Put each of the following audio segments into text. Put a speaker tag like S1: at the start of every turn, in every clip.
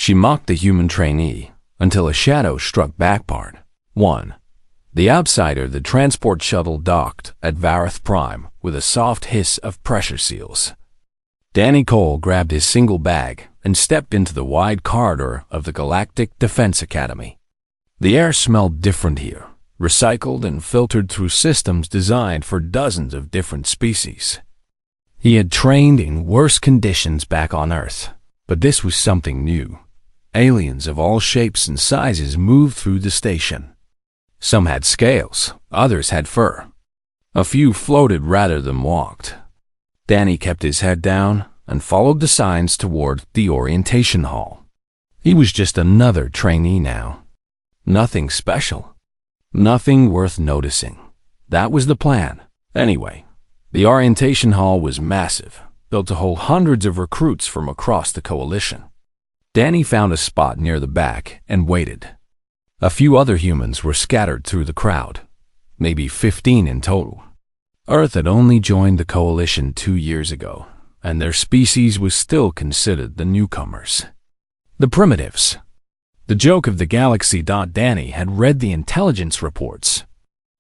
S1: She mocked the human trainee until a shadow struck backpart. 1. The outsider, the transport shuttle docked at Vareth Prime with a soft hiss of pressure seals. Danny Cole grabbed his single bag and stepped into the wide corridor of the Galactic Defense Academy. The air smelled different here, recycled and filtered through systems designed for dozens of different species. He had trained in worse conditions back on Earth, but this was something new. Aliens of all shapes and sizes moved through the station. Some had scales, others had fur. A few floated rather than walked. Danny kept his head down and followed the signs toward the orientation hall. He was just another trainee now. Nothing special. Nothing worth noticing. That was the plan. Anyway, the orientation hall was massive, built to hold hundreds of recruits from across the coalition. Danny found a spot near the back and waited. A few other humans were scattered through the crowd, maybe 15 in total. Earth had only joined the coalition 2 years ago, and their species was still considered the newcomers. The primitives. The joke of the galaxy. Danny had read the intelligence reports.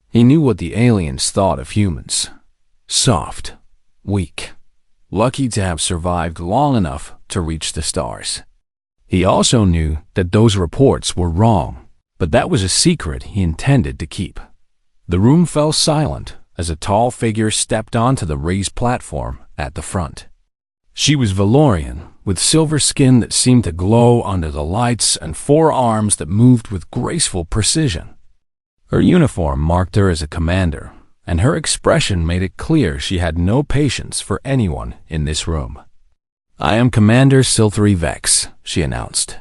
S1: He knew what the aliens thought of humans. Soft, weak, lucky to have survived long enough to reach the stars. He also knew that those reports were wrong, but that was a secret he intended to keep. The room fell silent as a tall figure stepped onto the raised platform at the front. She was Valorian, with silver skin that seemed to glow under the lights and 4 arms that moved with graceful precision. Her uniform marked her as a commander, and her expression made it clear she had no patience for anyone in this room. "I am Commander Silthery Vex," she announced.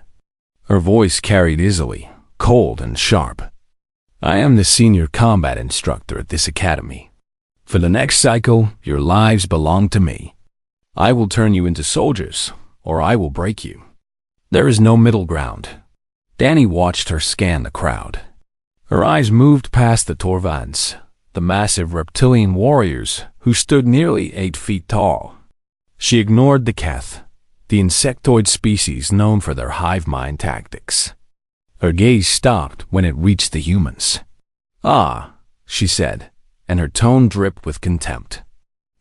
S1: Her voice carried easily, cold and sharp. "I am the senior combat instructor at this academy. For the next cycle, your lives belong to me. I will turn you into soldiers, or I will break you. There is no middle ground." Danny watched her scan the crowd. Her eyes moved past the Torvans, the massive reptilian warriors who stood nearly 8 feet tall. She ignored the Keth, the insectoid species known for their hive mind tactics. Her gaze stopped when it reached the humans. "Ah," she said, and her tone dripped with contempt.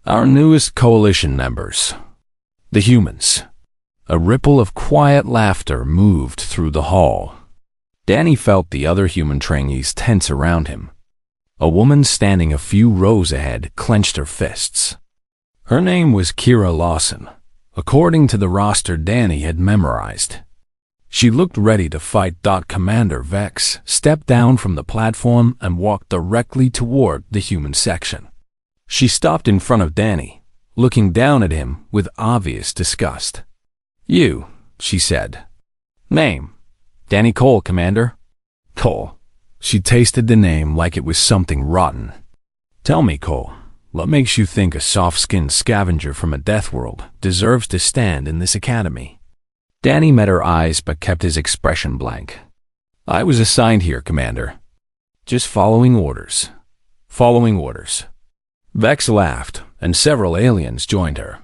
S1: "Our newest coalition members. The humans." A ripple of quiet laughter moved through the hall. Danny felt the other human trainees tense around him. A woman standing a few rows ahead clenched her fists. Her name was Kira Lawson, according to the roster Danny had memorized. She looked ready to fight. Commander Vex stepped down from the platform and walked directly toward the human section. She stopped in front of Danny, looking down at him with obvious disgust. "You," she said. "Name?" "Danny Cole, Commander." "Cole." She tasted the name like it was something rotten. "Tell me, Cole, what makes you think a soft-skinned scavenger from a death world deserves to stand in this academy?" Danny met her eyes but kept his expression blank. "I was assigned here, Commander. Just following orders." "Following orders." Vex laughed, and several aliens joined her.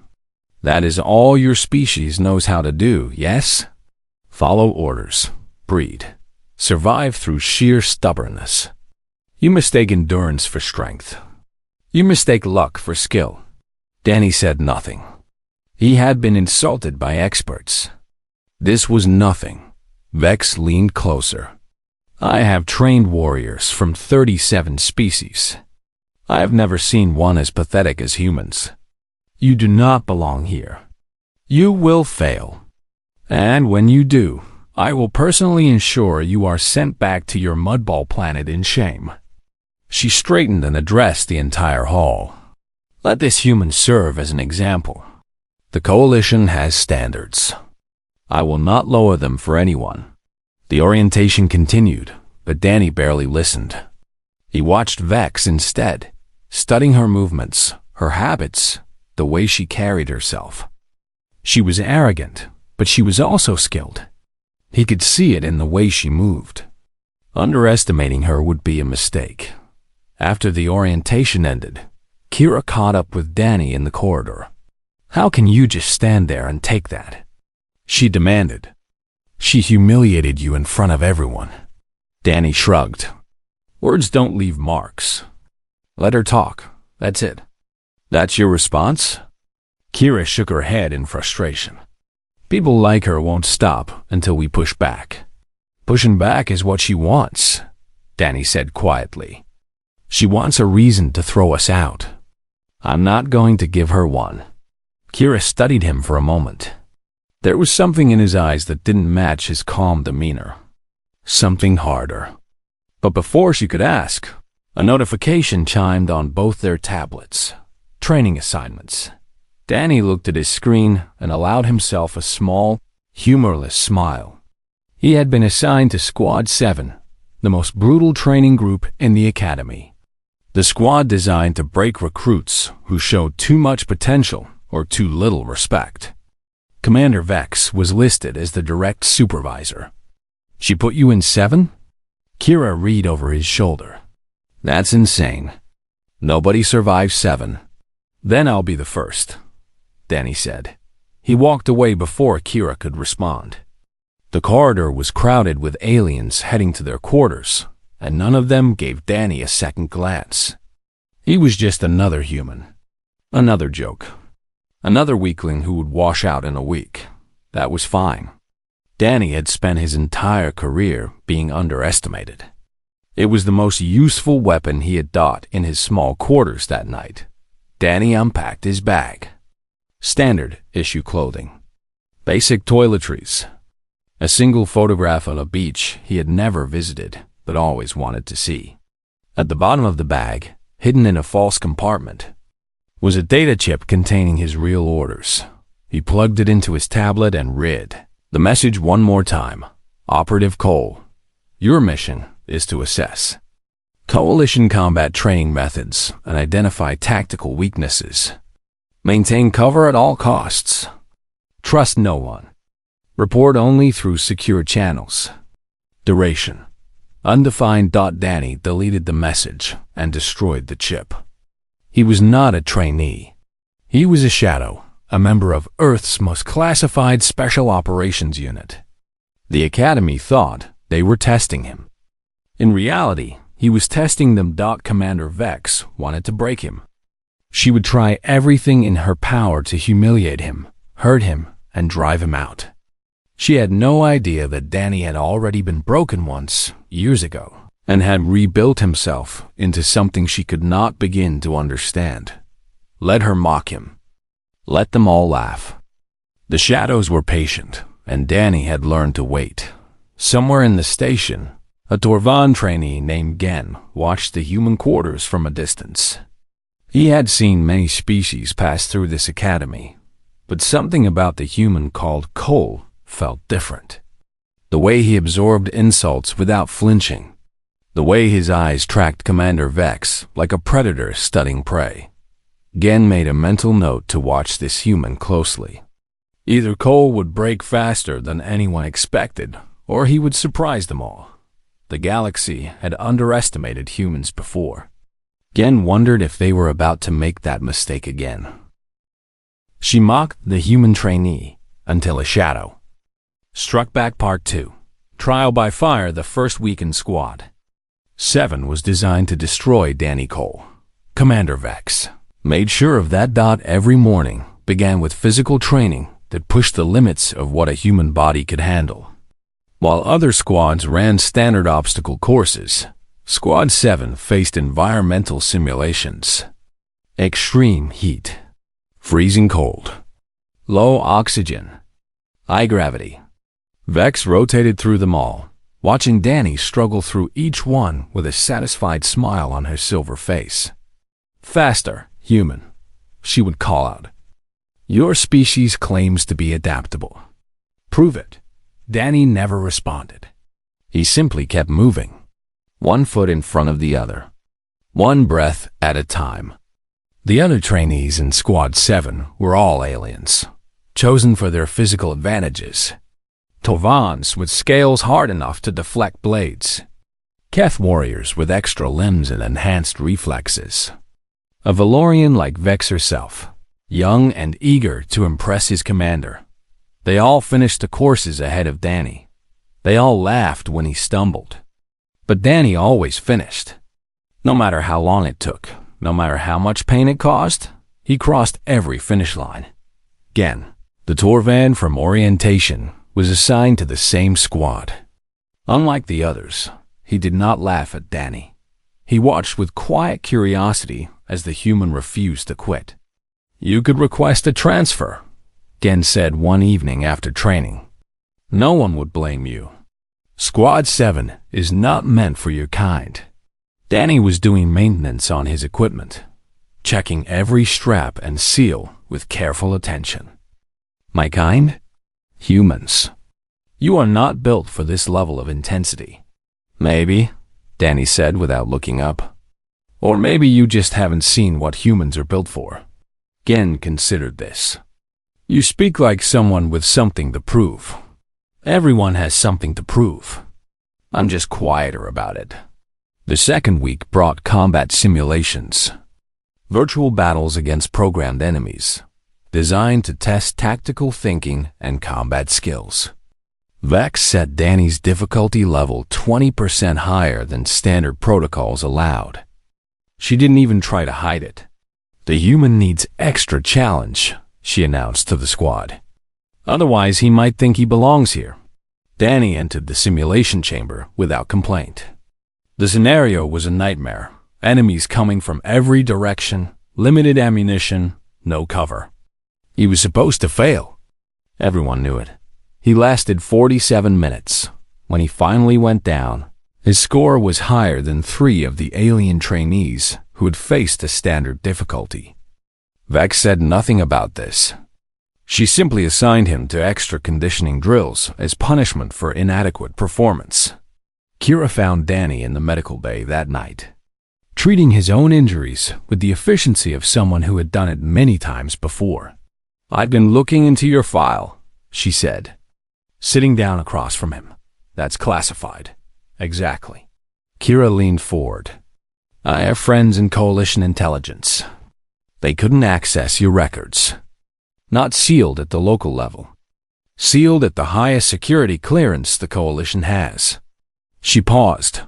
S1: "That is all your species knows how to do, yes? Follow orders, breed, survive through sheer stubbornness. You mistake endurance for strength. You mistake luck for skill." Danny said nothing. He had been insulted by experts. This was nothing. Vex leaned closer. "I have trained warriors from 37 species. I have never seen one as pathetic as humans. You do not belong here. You will fail. And when you do, I will personally ensure you are sent back to your mudball planet in shame." She straightened and addressed the entire hall. "Let this human serve as an example. The Coalition has standards. I will not lower them for anyone." The orientation continued, but Danny barely listened. He watched Vex instead, studying her movements, her habits, the way she carried herself. She was arrogant, but she was also skilled. He could see it in the way she moved. Underestimating her would be a mistake. After the orientation ended, Kira caught up with Danny in the corridor. "How can you just stand there and take that?" she demanded. She humiliated you in front of everyone. Danny shrugged. Words don't leave marks. Let her talk. That's it. That's your response? Kira shook her head in frustration. People like her won't stop until we push back. Pushing back is what she wants, Danny said quietly. She wants a reason to throw us out. I'm not going to give her one. Kira studied him for a moment. There was something in his eyes that didn't match his calm demeanor. Something harder. But before she could ask, a notification chimed on both their tablets. Training assignments. Danny looked at his screen and allowed himself a small, humorless smile. He had been assigned to Squad 7, the most brutal training group in the academy. The squad designed to break recruits who showed too much potential or too little respect. Commander Vex was listed as the direct supervisor. She put you in 7? Kira read over his shoulder. That's insane. Nobody survives 7. Then I'll be the first, Danny said. He walked away before Kira could respond. The corridor was crowded with aliens heading to their quarters, and none of them gave Danny a second glance. He was just another human. Another joke. Another weakling who would wash out in a week. That was fine. Danny had spent his entire career being underestimated. It was the most useful weapon he had bought in his small quarters that night. Danny unpacked his bag. Standard issue clothing. Basic toiletries. A single photograph on a beach he had never visited, but always wanted to see. At the bottom of the bag, hidden in a false compartment, was a data chip containing his real orders. He plugged it into his tablet and read the message one more time. Operative Cole, your mission is to assess coalition combat training methods and identify tactical weaknesses. Maintain cover at all costs. Trust no one. Report only through secure channels. Duration. Undefined. Danny deleted the message and destroyed the chip. He was not a trainee. He was a shadow, a member of Earth's most classified special operations unit. The Academy thought they were testing him. In reality, he was testing them. Commander Vex wanted to break him. She would try everything in her power to humiliate him, hurt him, and drive him out. She had no idea that Danny had already been broken once, years ago, and had rebuilt himself into something she could not begin to understand. Let her mock him. Let them all laugh. The shadows were patient, and Danny had learned to wait. Somewhere in the station, a Torvan trainee named Gen watched the human quarters from a distance. He had seen many species pass through this academy, but something about the human called Cole felt different. The way he absorbed insults without flinching. The way his eyes tracked Commander Vex like a predator studying prey. Gen made a mental note to watch this human closely. Either Cole would break faster than anyone expected, or he would surprise them all. The galaxy had underestimated humans before. Gen wondered if they were about to make that mistake again. She mocked the human trainee until a shadow. Struck Back Part 2. Trial by Fire. The first weakened squad. 7 was designed to destroy Danny Cole. Commander Vex made sure of that. Every morning began with physical training that pushed the limits of what a human body could handle. While other squads ran standard obstacle courses, Squad 7 faced environmental simulations. Extreme heat. Freezing cold. Low oxygen. High gravity. Vex rotated through them all, watching Danny struggle through each one with a satisfied smile on her silver face. Faster, human, she would call out. Your species claims to be adaptable. Prove it. Danny never responded. He simply kept moving, one foot in front of the other, one breath at a time. The other trainees in Squad 7 were all aliens, chosen for their physical advantages. Tovans with scales hard enough to deflect blades. Keth warriors with extra limbs and enhanced reflexes. A Valorian like Vex herself, young and eager to impress his commander. They all finished the courses ahead of Danny, They all laughed when he stumbled. But Danny always finished. No matter how long it took, no matter how much pain it caused, he crossed every finish line. Again, the tour van from orientation was assigned to the same squad. Unlike the others, he did not laugh at Danny. He watched with quiet curiosity as the human refused to quit. "You could request a transfer," Gen said one evening after training. "No one would blame you. Squad 7 is not meant for your kind." Danny was doing maintenance on his equipment, checking every strap and seal with careful attention. "My kind? Humans. You are not built for this level of intensity." "Maybe," Danny said without looking up. "Or maybe you just haven't seen what humans are built for." Gen considered this. "You speak like someone with something to prove." "Everyone has something to prove. I'm just quieter about it." The second week brought combat simulations, virtual battles against programmed enemies, designed to test tactical thinking and combat skills. Vex set Danny's difficulty level 20% higher than standard protocols allowed. She didn't even try to hide it. "The human needs extra challenge," she announced to the squad. "Otherwise, he might think he belongs here." Danny entered the simulation chamber without complaint. The scenario was a nightmare. Enemies coming from every direction, limited ammunition, no cover. He was supposed to fail. Everyone knew it. He lasted 47 minutes. When he finally went down, his score was higher than 3 of the alien trainees who had faced a standard difficulty. Vex said nothing about this. She simply assigned him to extra conditioning drills as punishment for inadequate performance. Kira found Danny in the medical bay that night, treating his own injuries with the efficiency of someone who had done it many times before. "I've been looking into your file," she said, sitting down across from him. "That's classified." "Exactly." Kira leaned forward. "I have friends in Coalition intelligence. They couldn't access your records. Not sealed at the local level. Sealed at the highest security clearance the Coalition has." She paused.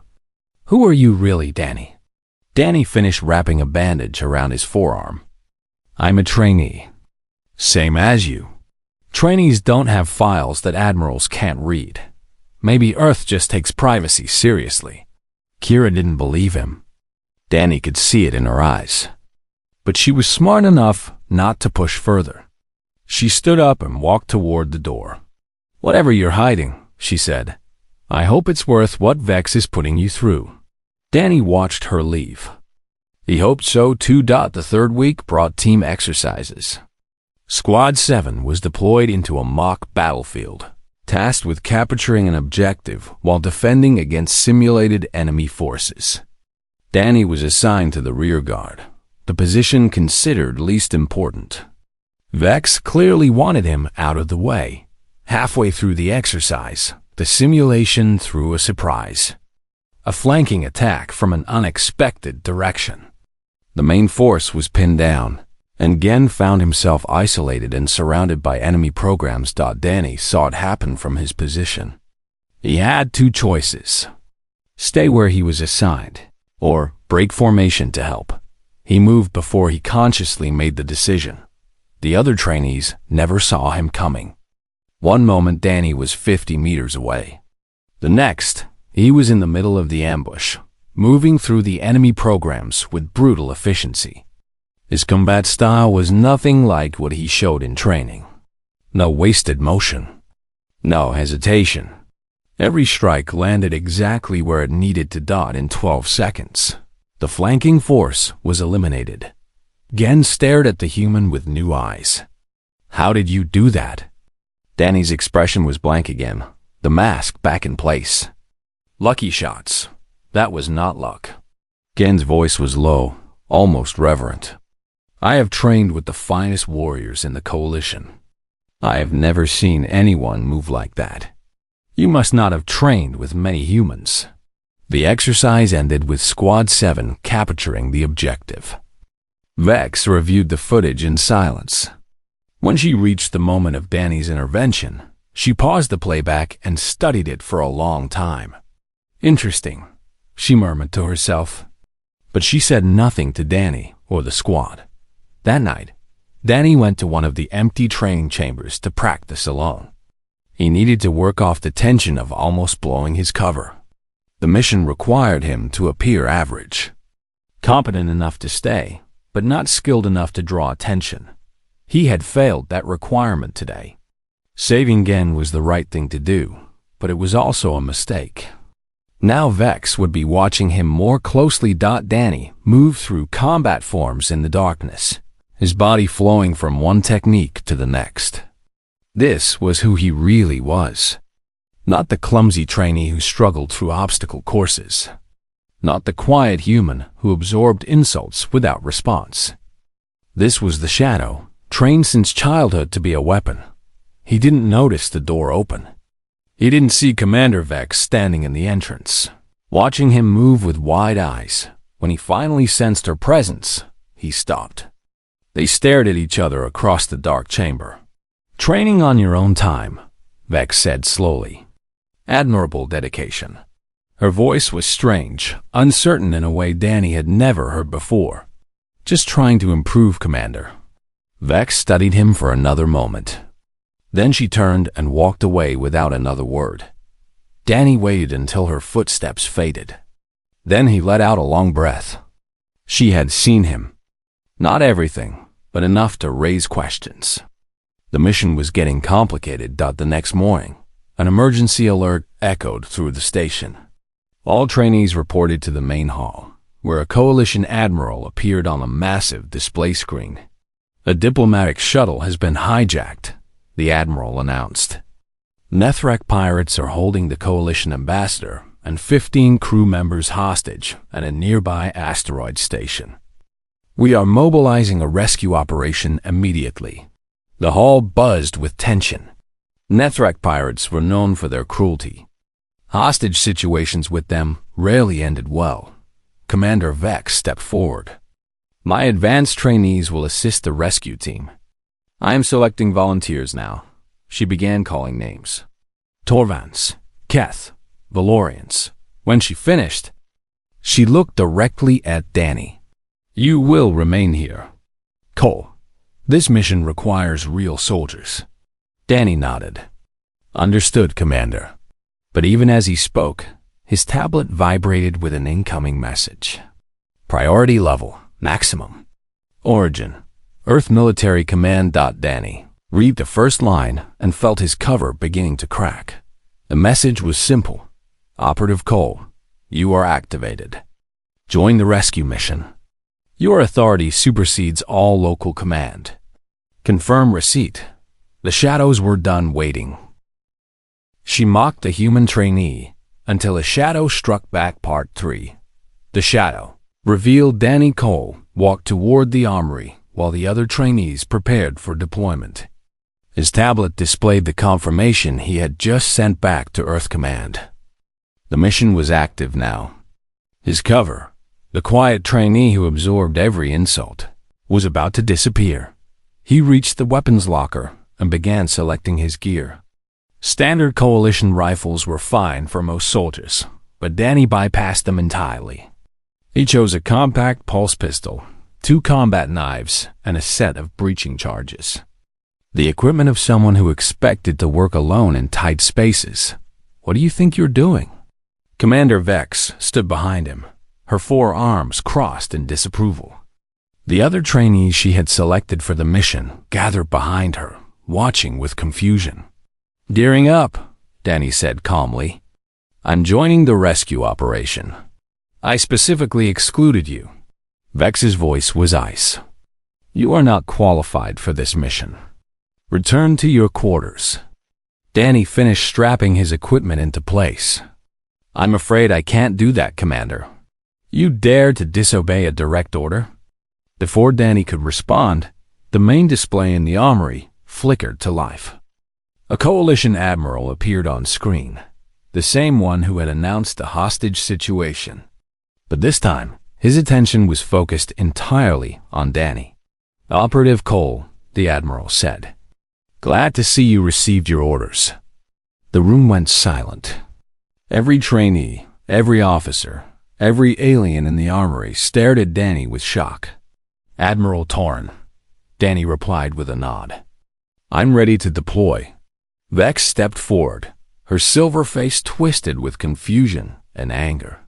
S1: "Who are you really, Danny?" Danny finished wrapping a bandage around his forearm. "I'm a trainee. Same as you. Trainees don't have files that admirals can't read. Maybe Earth just takes privacy seriously." Kira didn't believe him. Danny could see it in her eyes. But she was smart enough not to push further. She stood up and walked toward the door. "Whatever you're hiding," she said, "I hope it's worth what Vex is putting you through." Danny watched her leave. He hoped so too. The third week brought team exercises. Squad 7 was deployed into a mock battlefield, tasked with capturing an objective while defending against simulated enemy forces. Danny was assigned to the rear guard, the position considered least important. Vex clearly wanted him out of the way. Halfway through the exercise, the simulation threw a surprise. A flanking attack from an unexpected direction. The main force was pinned down, and Gen found himself isolated and surrounded by enemy programs. Danny saw it happen from his position. He had 2 choices: stay where he was assigned, or break formation to help. He moved before he consciously made the decision. The other trainees never saw him coming. One moment Danny was 50 meters away. The next, he was in the middle of the ambush, moving through the enemy programs with brutal efficiency. His combat style was nothing like what he showed in training. No wasted motion. No hesitation. Every strike landed exactly where it needed to. In 12 seconds. The flanking force was eliminated. Gen stared at the human with new eyes. "How did you do that?" Danny's expression was blank again, the mask back in place. "Lucky shots. That was not luck." Gen's voice was low, almost reverent. "I have trained with the finest warriors in the Coalition. I have never seen anyone move like that. You must not have trained with many humans." The exercise ended with Squad 7 capturing the objective. Vex reviewed the footage in silence. When she reached the moment of Danny's intervention, She paused the playback and studied it for a long time. Interesting, she murmured to herself. But she said nothing to Danny or the squad. That night, Danny went to one of the empty training chambers to practice alone. He needed to work off the tension of almost blowing his cover. The mission required him to appear average. Competent enough to stay, but not skilled enough to draw attention. He had failed that requirement today. Saving Gen was the right thing to do, but it was also a mistake. Now Vex would be watching him more closely. Danny moved through combat forms in the darkness, his body flowing from one technique to the next. This was who he really was. Not the clumsy trainee who struggled through obstacle courses. Not the quiet human who absorbed insults without response. This was the Shadow, trained since childhood to be a weapon. He didn't notice the door open. He didn't see Commander Vex standing in the entrance, watching him move with wide eyes. When he finally sensed her presence, he stopped. They stared at each other across the dark chamber. "Training on your own time," Vex said slowly. "Admirable dedication." Her voice was strange, uncertain in a way Danny had never heard before. "Just trying to improve, Commander." Vex studied him for another moment. Then she turned and walked away without another word. Danny waited until her footsteps faded. Then he let out a long breath. She had seen him. Not everything, but enough to raise questions. The mission was getting complicated. The next morning, an emergency alert echoed through the station. All trainees reported to the main hall, where a coalition admiral appeared on a massive display screen. "A diplomatic shuttle has been hijacked," the admiral announced. "Nethrek pirates are holding the coalition ambassador and 15 crew members hostage at a nearby asteroid station. We are mobilizing a rescue operation immediately." The hall buzzed with tension. Nethrek pirates were known for their cruelty. Hostage situations with them rarely ended well. Commander Vex stepped forward. "My advanced trainees will assist the rescue team. I am selecting volunteers now." She began calling names. Torvans, Keth, Valorians. When she finished, she looked directly at Danny. "You will remain here. Cole, this mission requires real soldiers." Danny nodded. "Understood, Commander." But even as he spoke, his tablet vibrated with an incoming message. "Priority level, maximum. Origin, Earth Military Command." Danny read the first line and felt his cover beginning to crack. The message was simple. "Operative Cole, you are activated. Join the rescue mission. Your authority supersedes all local command. Confirm receipt." The shadows were done waiting. She mocked the human trainee until a shadow struck back. Part 3. The shadow, revealed Danny Cole, walked toward the armory while the other trainees prepared for deployment. His tablet displayed the confirmation he had just sent back to Earth Command. The mission was active now. His cover, the quiet trainee who absorbed every insult, was about to disappear. He reached the weapons locker and began selecting his gear. Standard coalition rifles were fine for most soldiers, but Danny bypassed them entirely. He chose a compact pulse pistol, 2 combat knives, and a set of breaching charges. The equipment of someone who expected to work alone in tight spaces. "What do you think you're doing?" Commander Vex stood behind him, her 4 arms crossed in disapproval. The other trainees she had selected for the mission gathered behind her, watching with confusion. "Gearing up," Danny said calmly. "I'm joining the rescue operation. I specifically excluded you." Vex's voice was ice. "You are not qualified for this mission. Return to your quarters." Danny finished strapping his equipment into place. "I'm afraid I can't do that, Commander." "You dare to disobey a direct order?" Before Danny could respond, the main display in the armory flickered to life. A coalition admiral appeared on screen, the same one who had announced the hostage situation. But this time, his attention was focused entirely on Danny. "Operative Cole," the admiral said. "Glad to see you received your orders. The room went silent. Every trainee, every officer, every alien in the armory stared at Danny with shock. "Admiral Torn," Danny replied with a nod. "I'm ready to deploy." Vex stepped forward, her silver face twisted with confusion and anger.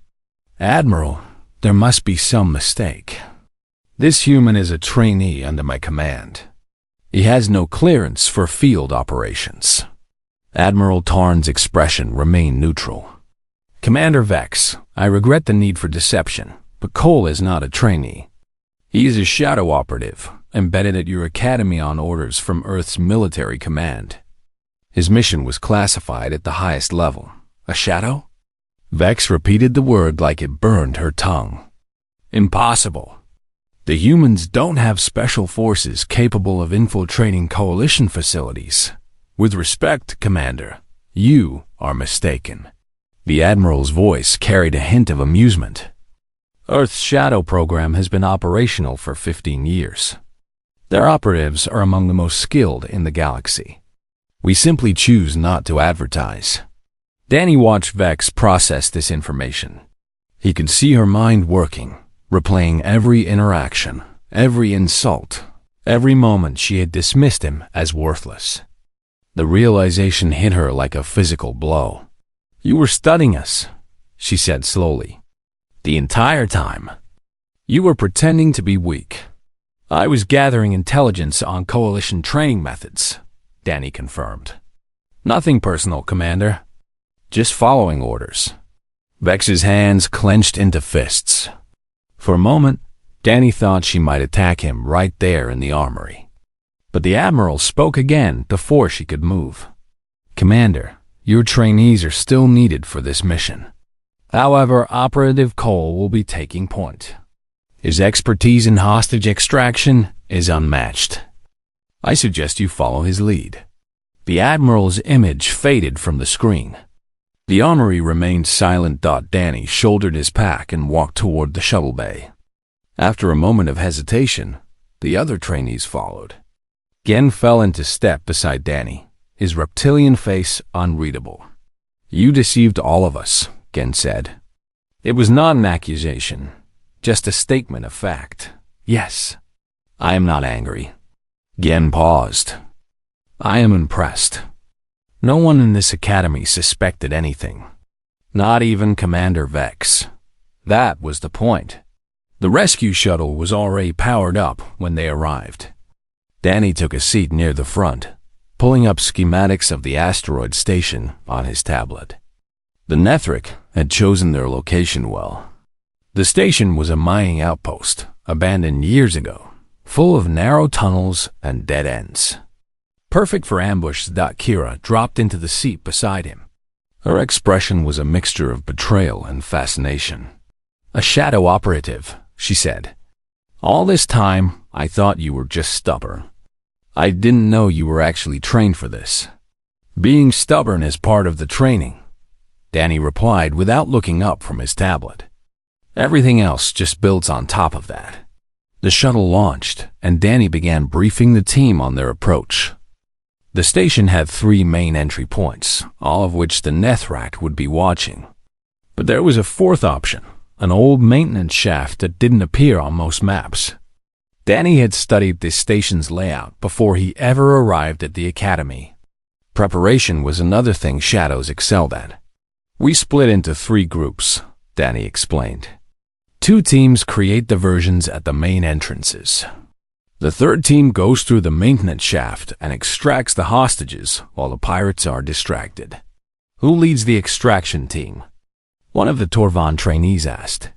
S1: "Admiral, there must be some mistake. This human is a trainee under my command. He has no clearance for field operations." Admiral Tarn's expression remained neutral. "Commander Vex, I regret the need for deception, but Cole is not a trainee. He is a shadow operative, embedded at your academy on orders from Earth's military command. His mission was classified at the highest level. A shadow?" Vex repeated the word like it burned her tongue. "Impossible. The humans don't have special forces capable of infiltrating Coalition facilities. With respect, Commander, you are mistaken." The Admiral's voice carried a hint of amusement. "Earth's shadow program has been operational for 15 years. Their operatives are among the most skilled in the galaxy. We simply choose not to advertise." Danny watched Vex process this information. He could see her mind working, replaying every interaction, every insult, every moment she had dismissed him as worthless. The realization hit her like a physical blow. "You were studying us," she said slowly. "The entire time. You were pretending to be weak." "I was gathering intelligence on Coalition training methods," Danny confirmed. "Nothing personal, Commander. Just following orders." Vex's hands clenched into fists. For a moment, Danny thought she might attack him right there in the armory. But the Admiral spoke again before she could move. "Commander, your trainees are still needed for this mission. However, Operative Cole will be taking point. His expertise in hostage extraction is unmatched. I suggest you follow his lead." The Admiral's image faded from the screen. The armory remained silent. Danny shouldered his pack and walked toward the shuttle bay. After a moment of hesitation, the other trainees followed. Gen fell into step beside Danny, his reptilian face unreadable. "You deceived all of us," Gen said. "It was not an accusation, just a statement of fact. Yes, I am not angry." Gen paused. "I am impressed. No one in this academy suspected anything. Not even Commander Vex. That was the point. The rescue shuttle was already powered up when they arrived." Danny took a seat near the front, pulling up schematics of the asteroid station on his tablet. The Nethric had chosen their location well. The station was a mining outpost, abandoned years ago, full of narrow tunnels and dead ends. Perfect for ambush. Kira dropped into the seat beside him. Her expression was a mixture of betrayal and fascination. "A shadow operative," she said. "All this time, I thought you were just stubborn. I didn't know you were actually trained for this." "Being stubborn is part of the training," Danny replied without looking up from his tablet. "Everything else just builds on top of that." The shuttle launched, and Danny began briefing the team on their approach. The station had 3 main entry points, all of which the Nethrak would be watching. But there was a 4th option, an old maintenance shaft that didn't appear on most maps. Danny had studied this station's layout before he ever arrived at the academy. Preparation was another thing Shadows excelled at. "We split into 3 groups," Danny explained. 2 teams create diversions at the main entrances. The 3rd team goes through the maintenance shaft and extracts the hostages while the pirates are distracted. "Who leads the extraction team?" one of the Torvan trainees asked.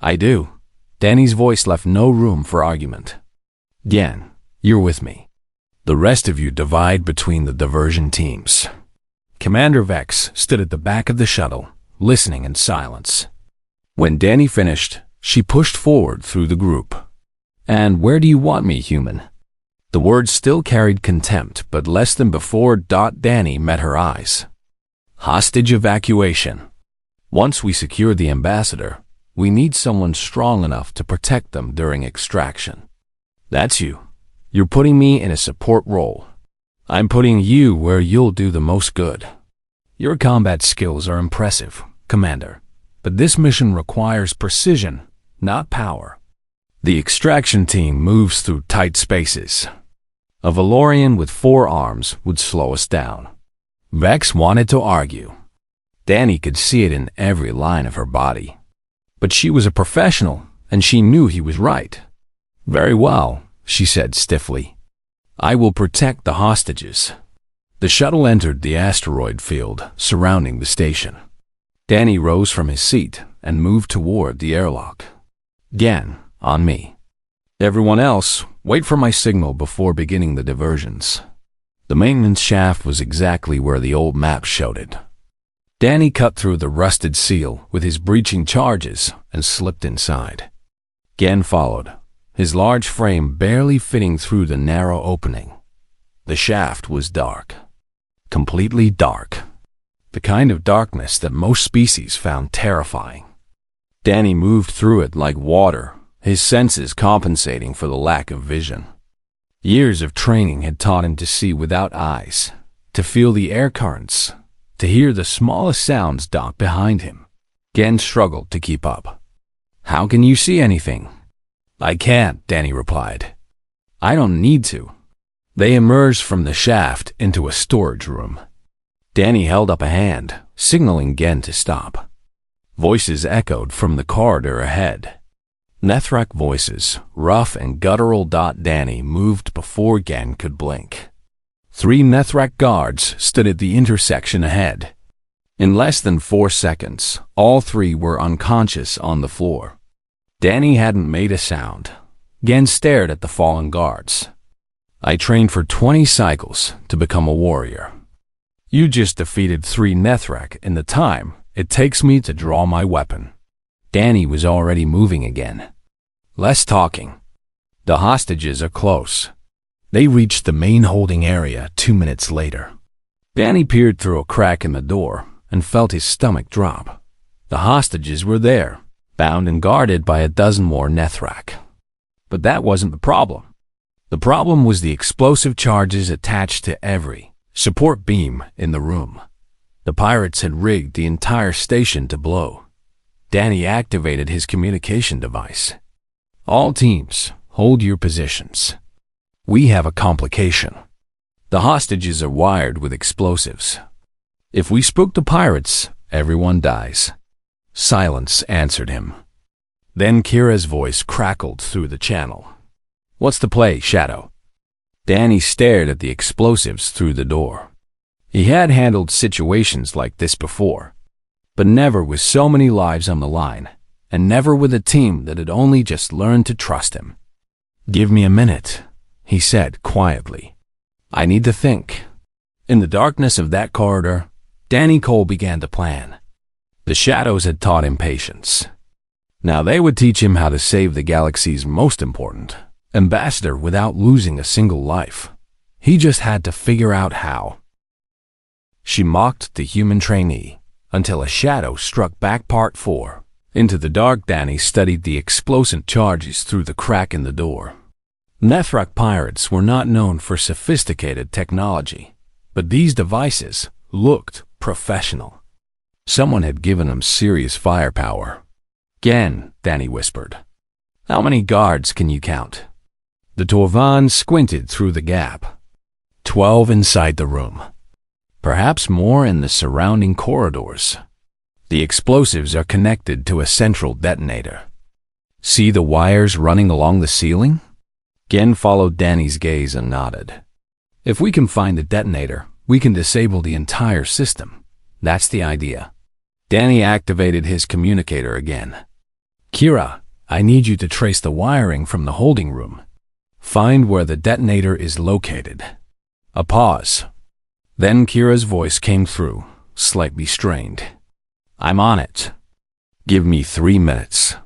S1: "I do." Danny's voice left no room for argument. "Gen, you're with me. The rest of you divide between the diversion teams." Commander Vex stood at the back of the shuttle, listening in silence. When Danny finished, she pushed forward through the group. "And where do you want me, human?" The words still carried contempt, but less than before. Danny met her eyes. "Hostage evacuation. Once we secure the ambassador, we need someone strong enough to protect them during extraction. That's you. You're putting me in a support role. I'm putting you where you'll do the most good." Your combat skills are impressive, Commander, but this mission requires precision, not power. The extraction team moves through tight spaces. A Valorian with 4 arms would slow us down. Vex wanted to argue. Danny could see it in every line of her body. But she was a professional, and she knew he was right. Very well, she said stiffly. I will protect the hostages. The shuttle entered the asteroid field surrounding the station. Danny rose from his seat and moved toward the airlock. Again, on me. Everyone else, wait for my signal before beginning the diversions. The maintenance shaft was exactly where the old map showed it. Danny cut through the rusted seal with his breaching charges and slipped inside. Gen followed, his large frame barely fitting through the narrow opening. The shaft was dark. Completely dark. The kind of darkness that most species found terrifying. Danny moved through it like water, his senses compensating for the lack of vision. Years of training had taught him to see without eyes, to feel the air currents, to hear the smallest sounds dock behind him. Gen struggled to keep up. How can you see anything? I can't, Danny replied. I don't need to. They emerged from the shaft into a storage room. Danny held up a hand, signaling Gen to stop. Voices echoed from the corridor ahead. Nethrak voices, rough and guttural. Danny moved before Gen could blink. 3 Nethrak guards stood at the intersection ahead. In less than 4 seconds, all 3 were unconscious on the floor. Danny hadn't made a sound. Gen stared at the fallen guards. I trained for 20 cycles to become a warrior. You just defeated 3 Nethrak in the time it takes me to draw my weapon. Danny was already moving again. Less talking. The hostages are close. They reached the main holding area 2 minutes later. Danny peered through a crack in the door and felt his stomach drop. The hostages were there, bound and guarded by a dozen more Nethrak. But that wasn't the problem. The problem was the explosive charges attached to every support beam in the room. The pirates had rigged the entire station to blow. Danny activated his communication device. All teams, hold your positions. We have a complication. The hostages are wired with explosives. If we spook the pirates, everyone dies. Silence answered him. Then Kira's voice crackled through the channel. What's the play, Shadow? Danny stared at the explosives through the door. He had handled situations like this before, but never with so many lives on the line, and never with a team that had only just learned to trust him. Give me a minute, he said quietly. I need to think. In the darkness of that corridor, Danny Cole began to plan. The shadows had taught him patience. Now they would teach him how to save the galaxy's most important ambassador without losing a single life. He just had to figure out how. She mocked the human trainee until a shadow struck back. Part 4. Into the dark, Danny studied the explosive charges through the crack in the door. Nethrak pirates were not known for sophisticated technology, but these devices looked professional. Someone had given them serious firepower. Gen, Danny whispered. How many guards can you count? The Torvan squinted through the gap. 12 inside the room. Perhaps more in the surrounding corridors. The explosives are connected to a central detonator. See the wires running along the ceiling? Gen followed Danny's gaze and nodded. If we can find the detonator, we can disable the entire system. That's the idea. Danny activated his communicator again. Kira, I need you to trace the wiring from the holding room. Find where the detonator is located. A pause. Then Kira's voice came through, slightly strained. I'm on it. Give me 3 minutes.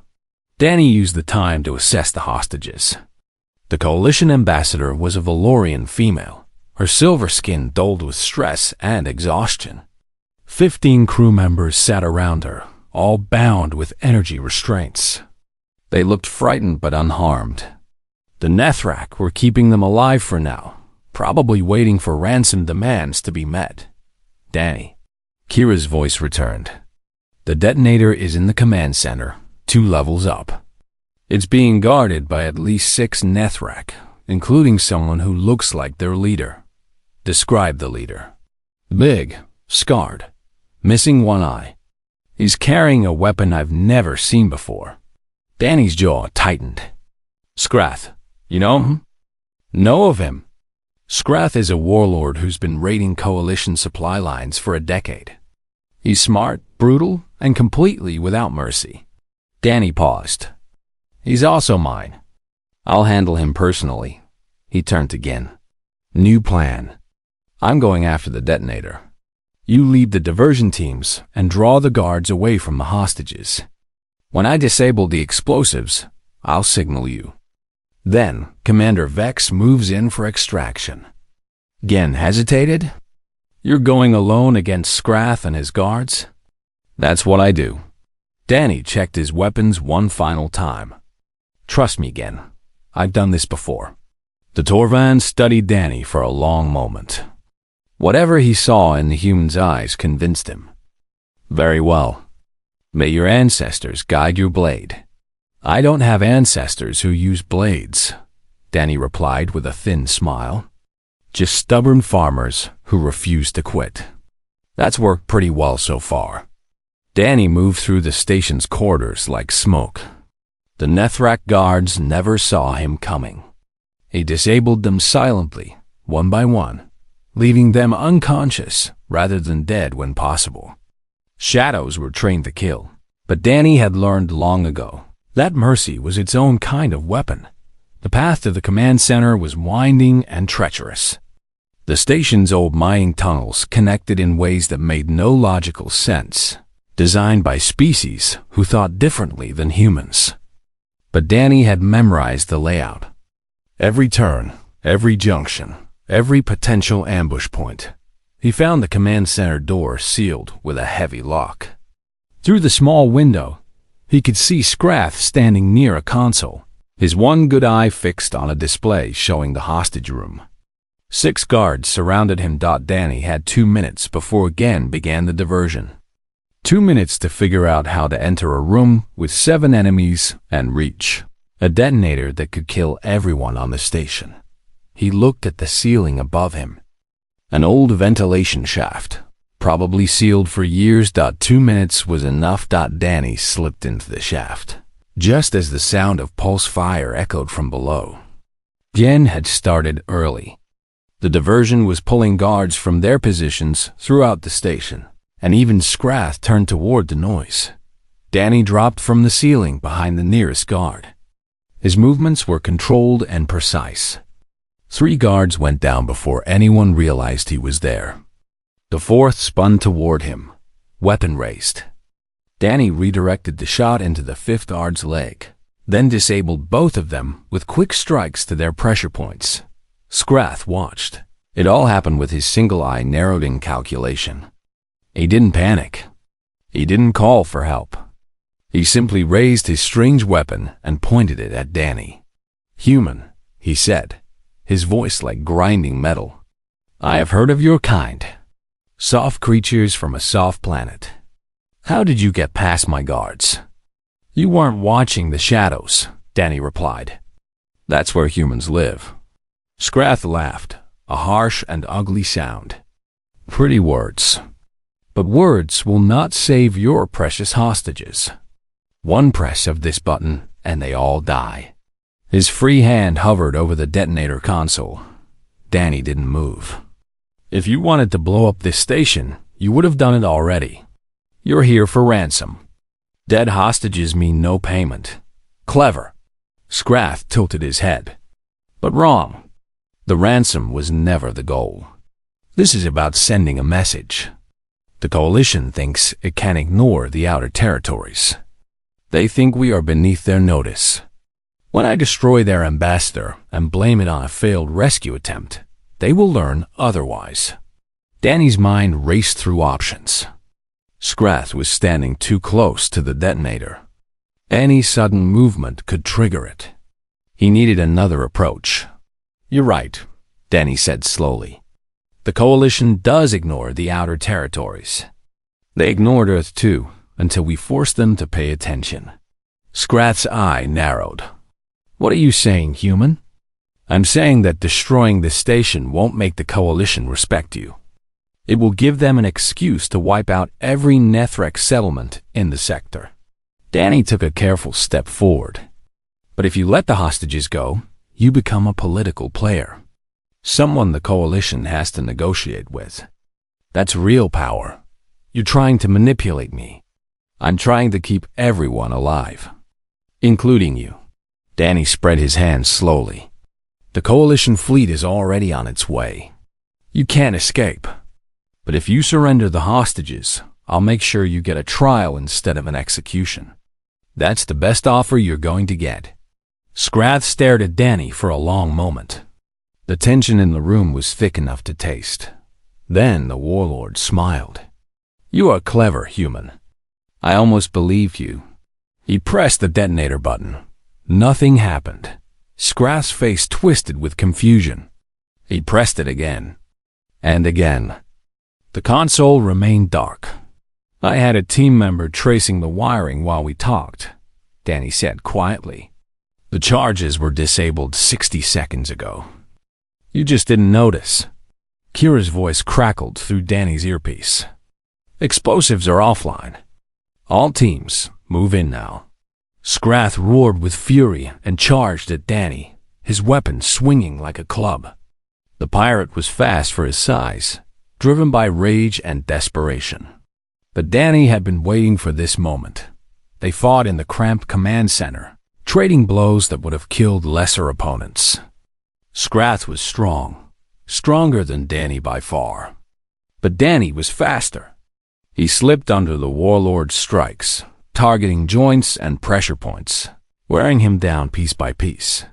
S1: Danny used the time to assess the hostages. The Coalition ambassador was a Valorian female, her silver skin dulled with stress and exhaustion. 15 crew members sat around her, all bound with energy restraints. They looked frightened but unharmed. The Nethrak were keeping them alive for now, probably waiting for ransom demands to be met. Danny. Kira's voice returned. The detonator is in the command center, 2 levels up. It's being guarded by at least 6 Nethrak, including someone who looks like their leader. Describe the leader. Big, scarred, missing one eye. He's carrying a weapon I've never seen before. Danny's jaw tightened. Scrath, you know him? Know of him. Scrath is a warlord who's been raiding Coalition supply lines for a decade. He's smart, brutal, and completely without mercy. Danny paused. He's also mine. I'll handle him personally. He turned to Gin. New plan. I'm going after the detonator. You lead the diversion teams and draw the guards away from the hostages. When I disable the explosives, I'll signal you. Then, Commander Vex moves in for extraction. Gen hesitated. You're going alone against Scrath and his guards? That's what I do. Danny checked his weapons one final time. Trust me, Gen. I've done this before. The Torvan studied Danny for a long moment. Whatever he saw in the human's eyes convinced him. Very well. May your ancestors guide your blade. I don't have ancestors who use blades, Danny replied with a thin smile. Just stubborn farmers who refuse to quit. That's worked pretty well so far. Danny moved through the station's corridors like smoke. The Nethrak guards never saw him coming. He disabled them silently, one by one, leaving them unconscious rather than dead when possible. Shadows were trained to kill, but Danny had learned long ago that mercy was its own kind of weapon. The path to the command center was winding and treacherous. The station's old mining tunnels connected in ways that made no logical sense, designed by species who thought differently than humans. But Danny had memorized the layout. Every turn, every junction, every potential ambush point. He found the command center door sealed with a heavy lock. Through the small window, he could see Scrath standing near a console, his one good eye fixed on a display showing the hostage room. 6 guards surrounded him. Danny had 2 minutes before Gen began the diversion. 2 minutes to figure out how to enter a room with 7 enemies and reach a detonator that could kill everyone on the station. He looked at the ceiling above him. An old ventilation shaft, probably sealed for years. 2 minutes was enough. Danny slipped into the shaft, just as the sound of pulse fire echoed from below. Gen had started early. The diversion was pulling guards from their positions throughout the station, and even Scrath turned toward the noise. Danny dropped from the ceiling behind the nearest guard. His movements were controlled and precise. 3 guards went down before anyone realized he was there. The 4th spun toward him, weapon raised. Danny redirected the shot into the 5th guard's leg, then disabled both of them with quick strikes to their pressure points. Scrath watched. It all happened with his single eye narrowed in calculation. He didn't panic. He didn't call for help. He simply raised his strange weapon and pointed it at Danny. Human, he said, his voice like grinding metal. I have heard of your kind. Soft creatures from a soft planet. How did you get past my guards? You weren't watching the shadows, Danny replied. That's where humans live. Scrath laughed, a harsh and ugly sound. Pretty words. But words will not save your precious hostages. One press of this button and they all die. His free hand hovered over the detonator console. Danny didn't move. If you wanted to blow up this station, you would have done it already. You're here for ransom. Dead hostages mean no payment. Clever. Scrath tilted his head. But wrong. The ransom was never the goal. This is about sending a message. The Coalition thinks it can ignore the outer territories. They think we are beneath their notice. When I destroy their ambassador and blame it on a failed rescue attempt, they will learn otherwise. Danny's mind raced through options. Scrath was standing too close to the detonator. Any sudden movement could trigger it. He needed another approach. You're right, Danny said slowly. The Coalition does ignore the outer territories. They ignored Earth too, until we forced them to pay attention. Scrath's eye narrowed. What are you saying, human? I'm saying that destroying this station won't make the Coalition respect you. It will give them an excuse to wipe out every Nethrek settlement in the sector. Danny took a careful step forward. But if you let the hostages go, you become a political player. Someone the Coalition has to negotiate with. That's real power. You're trying to manipulate me. I'm trying to keep everyone alive, including you. Danny spread his hands slowly. The Coalition fleet is already on its way. You can't escape. But if you surrender the hostages, I'll make sure you get a trial instead of an execution. That's the best offer you're going to get. Scrath stared at Danny for a long moment. The tension in the room was thick enough to taste. Then the warlord smiled. You are clever, human. I almost believed you. He pressed the detonator button. Nothing happened. Scrath's face twisted with confusion. He pressed it again. And again. The console remained dark. I had a team member tracing the wiring while we talked, Danny said quietly. The charges were disabled 60 seconds ago. You just didn't notice. Kira's voice crackled through Danny's earpiece. Explosives are offline. All teams, move in now. Scrath roared with fury and charged at Danny, his weapon swinging like a club. The pirate was fast for his size, driven by rage and desperation. But Danny had been waiting for this moment. They fought in the cramped command center, trading blows that would have killed lesser opponents. Scrath was strong, stronger than Danny by far. But Danny was faster. He slipped under the warlord's strikes, targeting joints and pressure points, wearing him down piece by piece.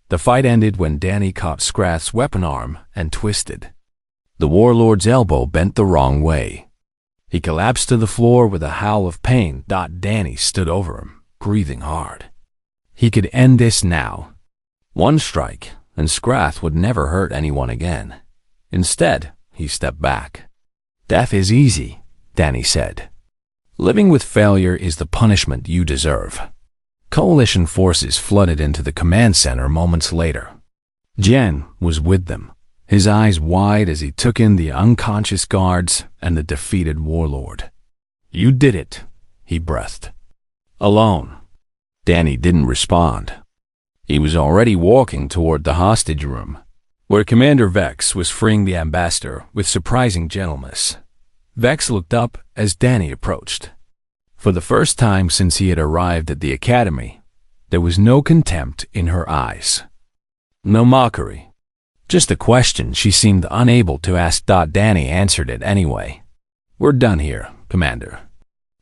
S1: The fight ended when Danny caught Scrath's weapon arm and twisted. The warlord's elbow bent the wrong way. He collapsed to the floor with a howl of pain. Danny stood over him, breathing hard. He could end this now. One strike, and Scrath would never hurt anyone again. Instead, he stepped back. Death is easy, Danny said. Living with failure is the punishment you deserve. Coalition forces flooded into the command center moments later. Jen was with them, his eyes wide as he took in the unconscious guards and the defeated warlord. You did it, he breathed. Alone. Danny didn't respond. He was already walking toward the hostage room, where Commander Vex was freeing the ambassador with surprising gentleness. Vex looked up as Danny approached. For the first time since he had arrived at the academy, there was no contempt in her eyes. No mockery. Just a question she seemed unable to ask. Danny answered it anyway. We're done here, Commander.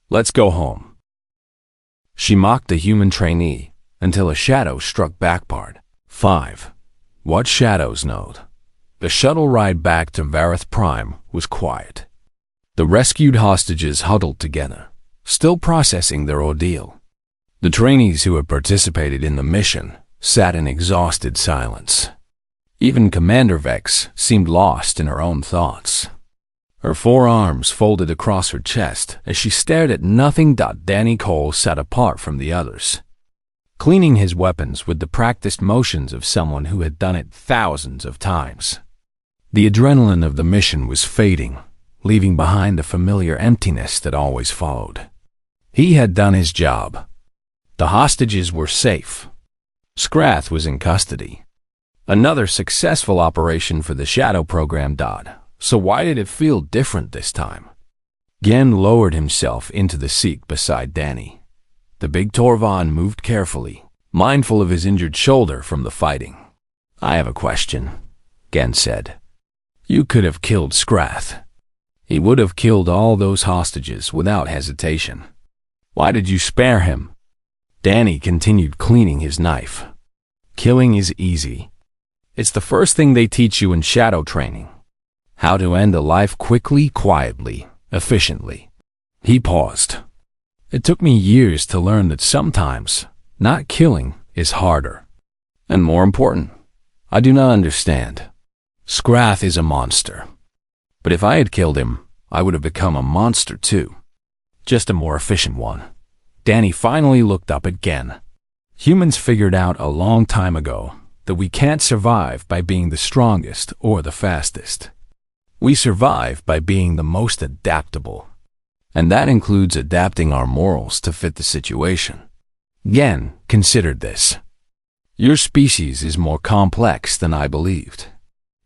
S1: Let's go home. She mocked the human trainee until a shadow struck backpart. 5. What shadows note? The shuttle ride back to Vareth Prime was quiet. The rescued hostages huddled together, still processing their ordeal. The trainees who had participated in the mission sat in exhausted silence. Even Commander Vex seemed lost in her own thoughts. Her forearms folded across her chest as she stared at nothing. Danny Cole sat apart from the others, cleaning his weapons with the practiced motions of someone who had done it thousands of times. The adrenaline of the mission was fading, leaving behind the familiar emptiness that always followed. He had done his job. The hostages were safe. Scrath was in custody. Another successful operation for the Shadow program. So why did it feel different this time? Gen lowered himself into the seat beside Danny. The big Torvan moved carefully, mindful of his injured shoulder from the fighting. I have a question, Gen said. You could have killed Scrath. He would have killed all those hostages without hesitation. Why did you spare him? Danny continued cleaning his knife. Killing is easy. It's the first thing they teach you in shadow training. How to end a life quickly, quietly, efficiently. He paused. It took me years to learn that sometimes not killing is harder. And more important, I do not understand. Scrath is a monster. But if I had killed him, I would have become a monster too. just a more efficient one. Danny finally looked up at Gen. Humans figured out a long time ago that we can't survive by being the strongest or the fastest. We survive by being the most adaptable. And that includes adapting our morals to fit the situation. Gen considered this. Your species is more complex than I believed.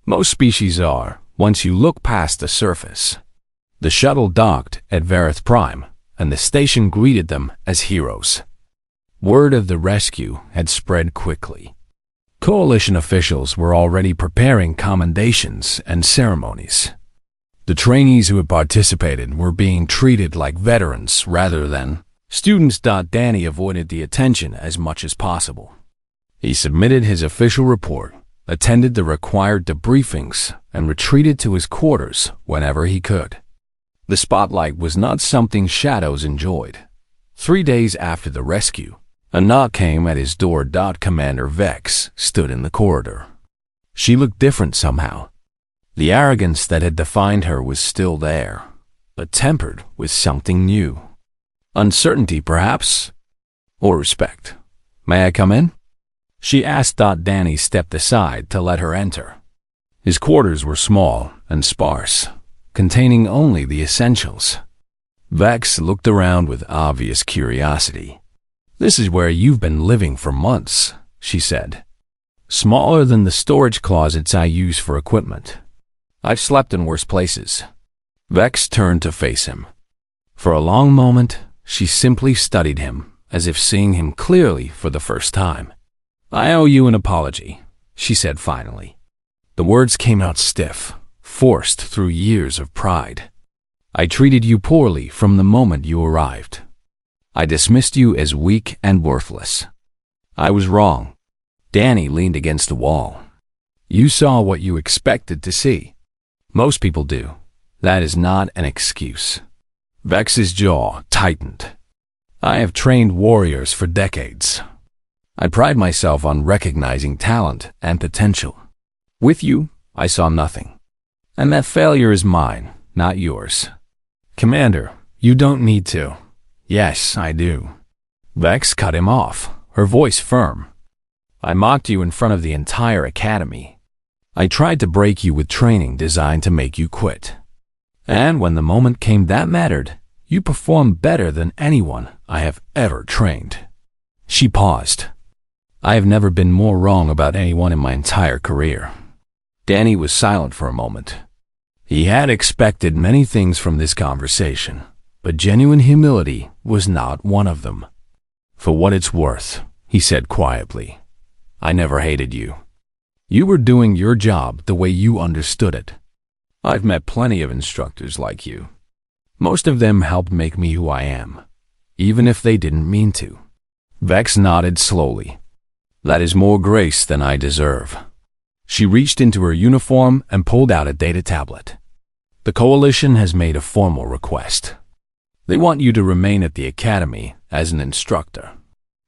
S1: Most species are, once you look past the surface. The shuttle docked at Vareth Prime, and the station greeted them as heroes. Word of the rescue had spread quickly. Coalition officials were already preparing commendations and ceremonies. The trainees who had participated were being treated like veterans rather than students. Danny avoided the attention as much as possible. He submitted his official report, attended the required debriefings, and retreated to his quarters whenever he could. The spotlight was not something Shadows enjoyed. 3 days after the rescue, a knock came at his door. Commander Vex stood in the corridor. She looked different somehow. The arrogance that had defined her was still there, but tempered with something new. Uncertainty, perhaps? Or respect. May I come in? She asked. Danny stepped aside to let her enter. His quarters were small and sparse, containing only the essentials. Vex looked around with obvious curiosity. This is where you've been living for months, she said. Smaller than the storage closets I use for equipment. I've slept in worse places. Vex turned to face him. For a long moment, she simply studied him, as if seeing him clearly for the first time. I owe you an apology, she said finally. The words came out stiff, forced through years of pride. I treated you poorly from the moment you arrived. I dismissed you as weak and worthless. I was wrong. Danny leaned against the wall. You saw what you expected to see. Most people do. That is not an excuse. Vex's jaw tightened. I have trained warriors for decades. I pride myself on recognizing talent and potential. With you, I saw nothing. And that failure is mine, not yours. Commander, you don't need to. Yes, I do. Vex cut him off, her voice firm. I mocked you in front of the entire academy. I tried to break you with training designed to make you quit. And when the moment came that mattered, you performed better than anyone I have ever trained. She paused. I have never been more wrong about anyone in my entire career. Danny was silent for a moment. He had expected many things from this conversation, but genuine humility was not one of them. For what it's worth, he said quietly, I never hated you. You were doing your job the way you understood it. I've met plenty of instructors like you. Most of them helped make me who I am, even if they didn't mean to. Vex nodded slowly. That is more grace than I deserve. She reached into her uniform and pulled out a data tablet. The Coalition has made a formal request. They want you to remain at the Academy as an instructor.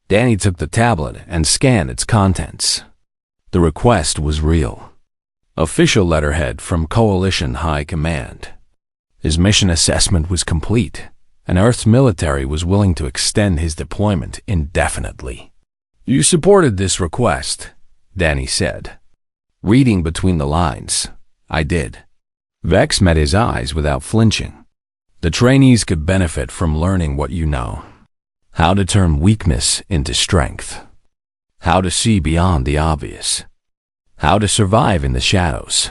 S1: Danny took the tablet and scanned its contents. The request was real. Official letterhead from Coalition High Command. His mission assessment was complete, and Earth's military was willing to extend his deployment indefinitely. You supported this request, Danny said. Reading between the lines, I did. Vex met his eyes without flinching. The trainees could benefit from learning what you know. How to turn weakness into strength. How to see beyond the obvious. How to survive in the shadows.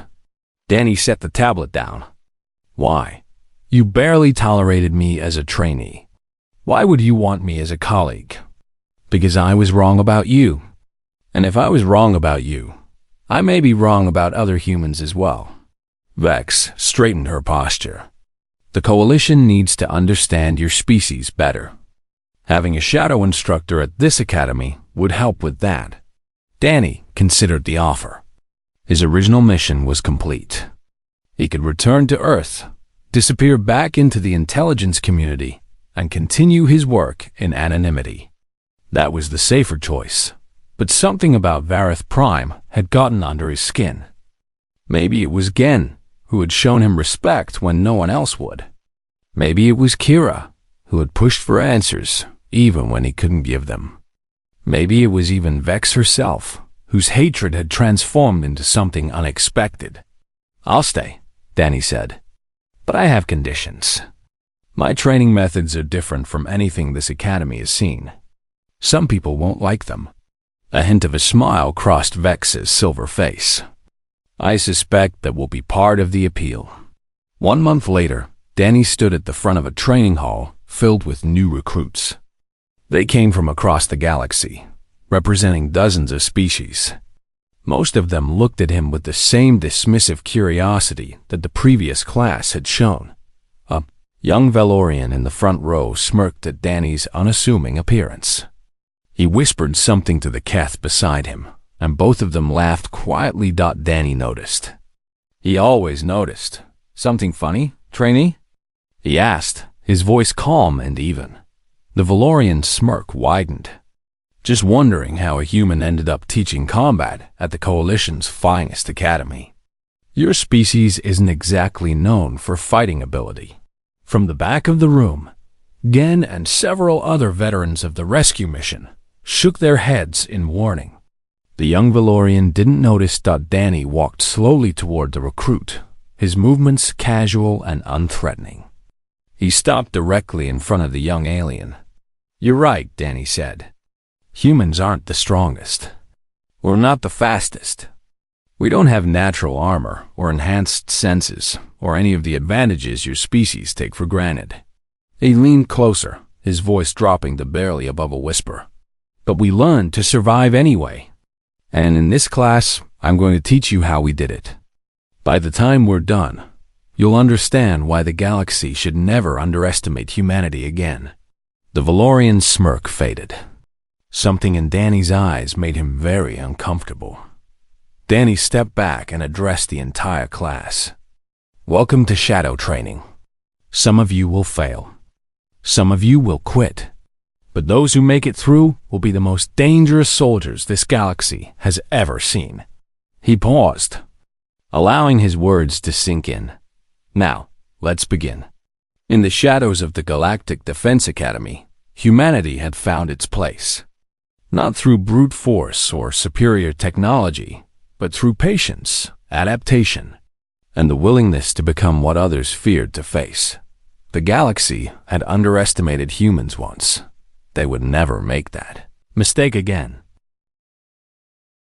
S1: Danny set the tablet down. Why? You barely tolerated me as a trainee. Why would you want me as a colleague? Because I was wrong about you. And if I was wrong about you, I may be wrong about other humans as well. Vex straightened her posture. The Coalition needs to understand your species better. Having a shadow instructor at this academy would help with that. Danny considered the offer. His original mission was complete. He could return to Earth, disappear back into the intelligence community, and continue his work in anonymity. That was the safer choice, but something about Vareth Prime had gotten under his skin. Maybe it was Gen, who had shown him respect when no one else would. Maybe it was Kira, who had pushed for answers even when he couldn't give them. Maybe it was even Vex herself, whose hatred had transformed into something unexpected. "I'll stay," Danny said. "But I have conditions. My training methods are different from anything this academy has seen. Some people won't like them." A hint of a smile crossed Vex's silver face. "I suspect that will be part of the appeal." 1 month later, Danny stood at the front of a training hall filled with new recruits. They came from across the galaxy, representing dozens of species. Most of them looked at him with the same dismissive curiosity that the previous class had shown. A young Valorian in the front row smirked at Danny's unassuming appearance. He whispered something to the Keth beside him, and both of them laughed quietly. Danny noticed. He always noticed. "Something funny, Trainee?" he asked, his voice calm and even. The Valorian smirk widened. "Just wondering how a human ended up teaching combat at the Coalition's finest academy. Your species isn't exactly known for fighting ability." From the back of the room, Gen and several other veterans of the rescue mission shook their heads in warning. The young Valorian didn't notice that Danny walked slowly toward the recruit, his movements casual and unthreatening. He stopped directly in front of the young alien. "You're right," Danny said. "Humans aren't the strongest. We're not the fastest. We don't have natural armor or enhanced senses or any of the advantages your species take for granted." He leaned closer, his voice dropping to barely above a whisper. "But we learned to survive anyway. And in this class, I'm going to teach you how we did it. By the time we're done, you'll understand why the galaxy should never underestimate humanity again." The Valorian's smirk faded. Something in Danny's eyes made him very uncomfortable. Danny stepped back and addressed the entire class. "Welcome to shadow training. Some of you will fail. Some of you will quit. But those who make it through will be the most dangerous soldiers this galaxy has ever seen." He paused, allowing his words to sink in. "Now, let's begin." In the shadows of the Galactic Defense Academy, humanity had found its place. Not through brute force or superior technology, but through patience, adaptation, and the willingness to become what others feared to face. The galaxy had underestimated humans once. They would never make that mistake again.